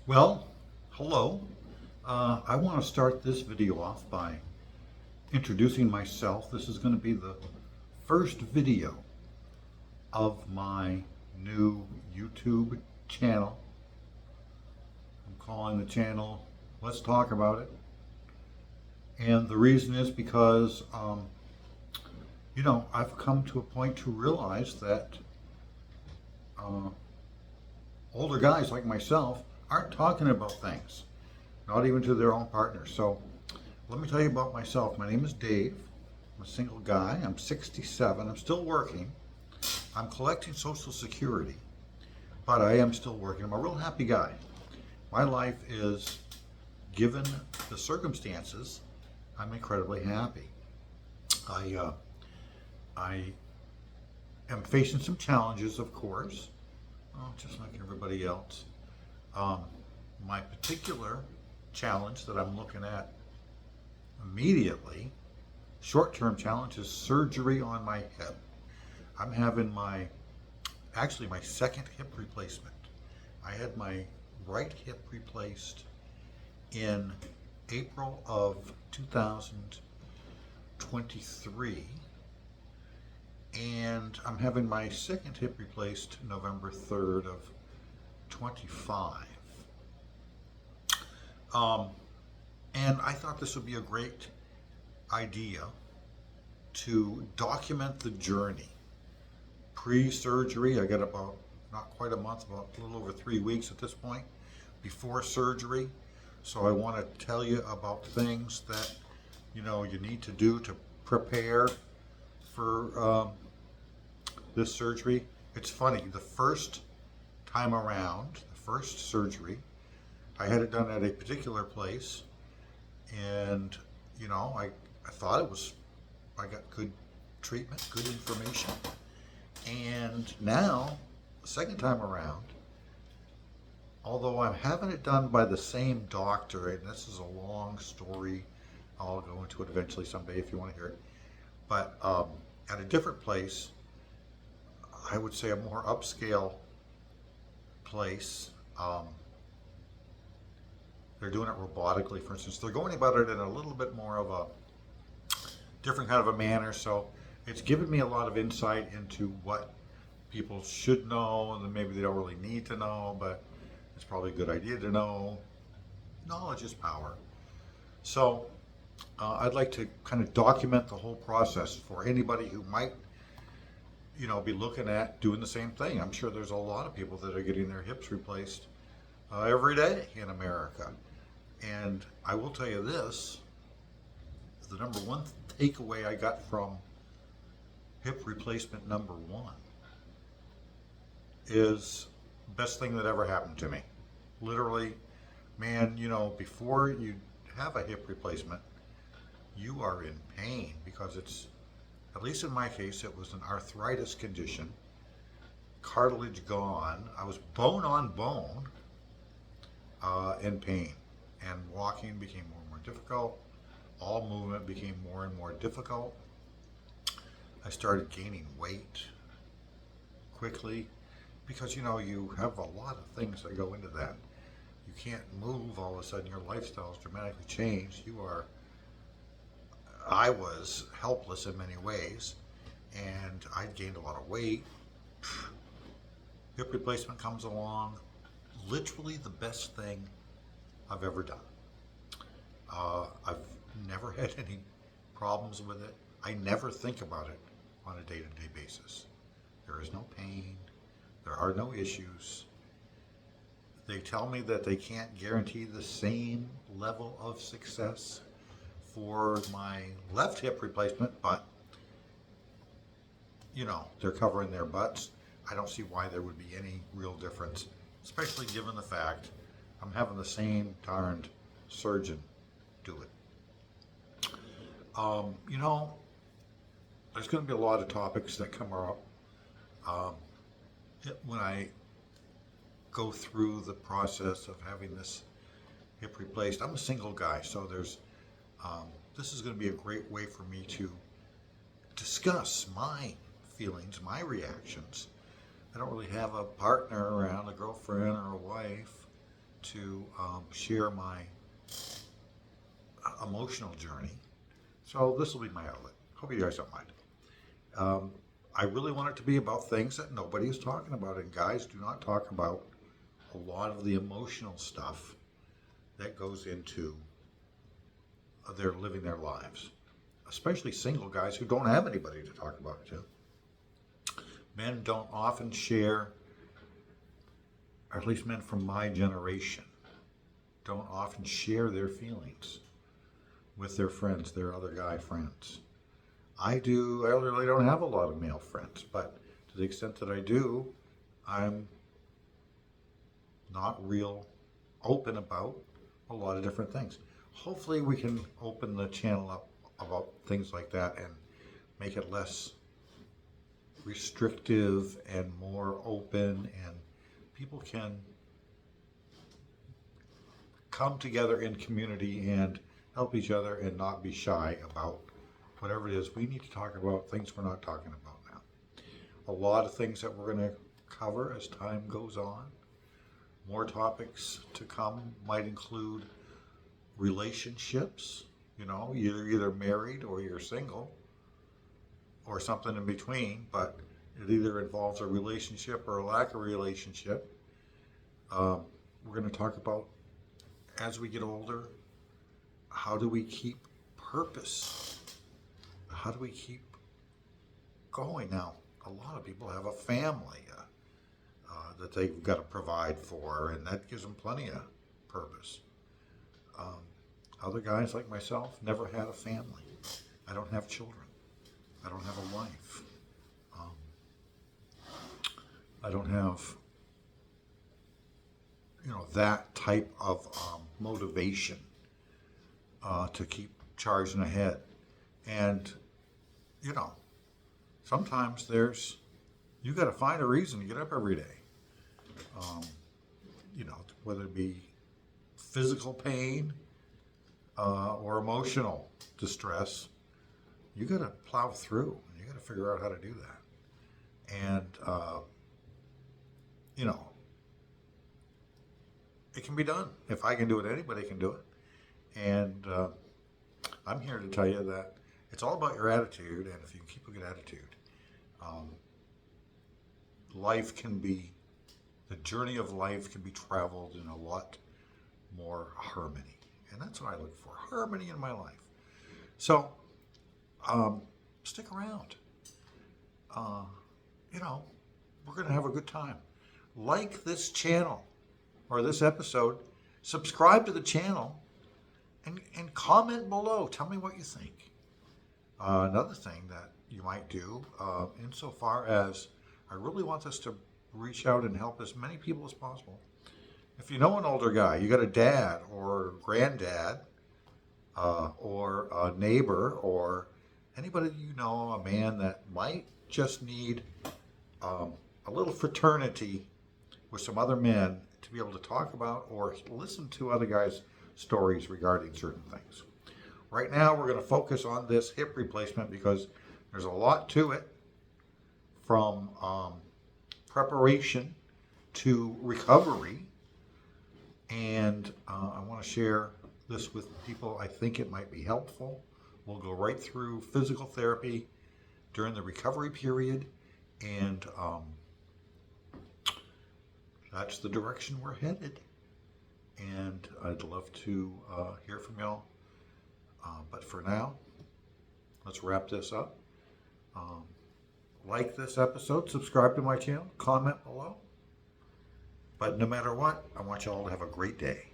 Well, hello. I want to start this video off by introducing myself. This is going to be the first video of my new YouTube channel. I'm calling the channel Let's Talk About It. And the reason is because, I've come to a point to realize that older guys like myself aren't talking about things, not even to their own partners. So let me tell you about myself. My name is Dave. I'm a single guy. I'm 67. I'm still working. I'm collecting Social Security, but I am still working. I'm a real happy guy. My life is, given the circumstances, I'm incredibly happy. I am facing some challenges, of course, just like everybody else. My particular challenge that I'm looking at immediately, short-term challenge, is surgery on my hip. I'm having my second hip replacement. I had my right hip replaced in April of 2023, and I'm having my second hip replaced November 3rd of 25. And I thought this would be a great idea to document the journey. Pre-surgery, I got about not quite a month, about a little over 3 weeks at this point, before surgery. So I want to tell you about things that you need to do to prepare for this surgery. It's funny, the first time around, the first surgery, I had it done at a particular place, and I thought I got good treatment, good information. And now, the second time around, although I'm having it done by the same doctor, and this is a long story, I'll go into it eventually someday if you want to hear it, but at a different place, I would say a more upscale place. They're doing it robotically, for instance. They're going about it in a little bit more of a different kind of a manner. So it's given me a lot of insight into what people should know, and then maybe they don't really need to know, but it's probably a good idea to know. Knowledge is power. So I'd like to kind of document the whole process for anybody who might be looking at doing the same thing. I'm sure there's a lot of people that are getting their hips replaced every day in America. And I will tell you this, the number one takeaway I got from hip replacement number one is best thing that ever happened to me. Literally, man, before you have a hip replacement, you are in pain because it's, at least in my case, it was an arthritis condition, cartilage gone. I was bone on bone, in pain, and walking became more and more difficult. All movement became more and more difficult. I started gaining weight quickly because you have a lot of things that go into that. You can't move all of a sudden. Your lifestyle is dramatically changed. I was helpless in many ways, and I'd gained a lot of weight. Hip replacement comes along, literally the best thing I've ever done. I've never had any problems with it. I never think about it on a day-to-day basis. There is no pain. There are no issues. They tell me that they can't guarantee the same level of success for my left hip replacement, but they're covering their butts. I don't see why there would be any real difference, especially given the fact I'm having the same darned surgeon do it. There's going to be a lot of topics that come up when I go through the process of having this hip replaced. I'm a single guy, so this is going to be a great way for me to discuss my feelings, my reactions. I don't really have a partner around, a girlfriend or a wife, to share my emotional journey. So this will be my outlet. Hope you guys don't mind. I really want it to be about things that nobody is talking about, and guys do not talk about a lot of the emotional stuff that goes into their living their lives, especially single guys who don't have anybody to talk about it to. Men don't often share, or at least men from my generation, don't often share their feelings with their friends, their other guy friends. I really don't have a lot of male friends, but to the extent that I do, I'm not real open about a lot of different things. Hopefully we can open the channel up about things like that and make it less restrictive and more open, and people can come together in community and help each other and not be shy about whatever it is we need to talk about, things we're not talking about now. A lot of things that we're going to cover as time goes on. More topics to come might include relationships. You know, you're either married or you're single or something in between, but it either involves a relationship or a lack of relationship. We're going to talk about, as we get older, how do we keep purpose? How do we keep going? Now, a lot of people have a family that they've got to provide for, and that gives them plenty of purpose. Other guys like myself never had a family. I don't have children. I don't have a wife. I don't have, that type of motivation to keep charging ahead. And, sometimes you got to find a reason to get up every day. Whether it be physical pain or emotional distress, you got to plow through. You got to figure out how to do that. And, it can be done. If I can do it, anybody can do it. And I'm here to tell you that it's all about your attitude, and if you can keep a good attitude, the journey of life can be traveled in a lot more harmony. And that's what I look for, harmony in my life. So, stick around. We're going to have a good time. Like this channel or this episode, subscribe to the channel, and comment below. Tell me what you think. Another thing that you might do, insofar as I really want this to reach out and help as many people as possible. If you know an older guy, you got a dad or granddad, or a neighbor, or anybody you know, a man that might just need a little fraternity with some other men to be able to talk about or listen to other guys' stories regarding certain things. Right now, we're going to focus on this hip replacement because there's a lot to it, from preparation to recovery. And I want to share this with people. I think it might be helpful. We'll go right through physical therapy during the recovery period, and that's the direction we're headed. And I'd love to hear from y'all. But for now, let's wrap this up. Like this episode, subscribe to my channel, comment below. But no matter what, I want y'all to have a great day.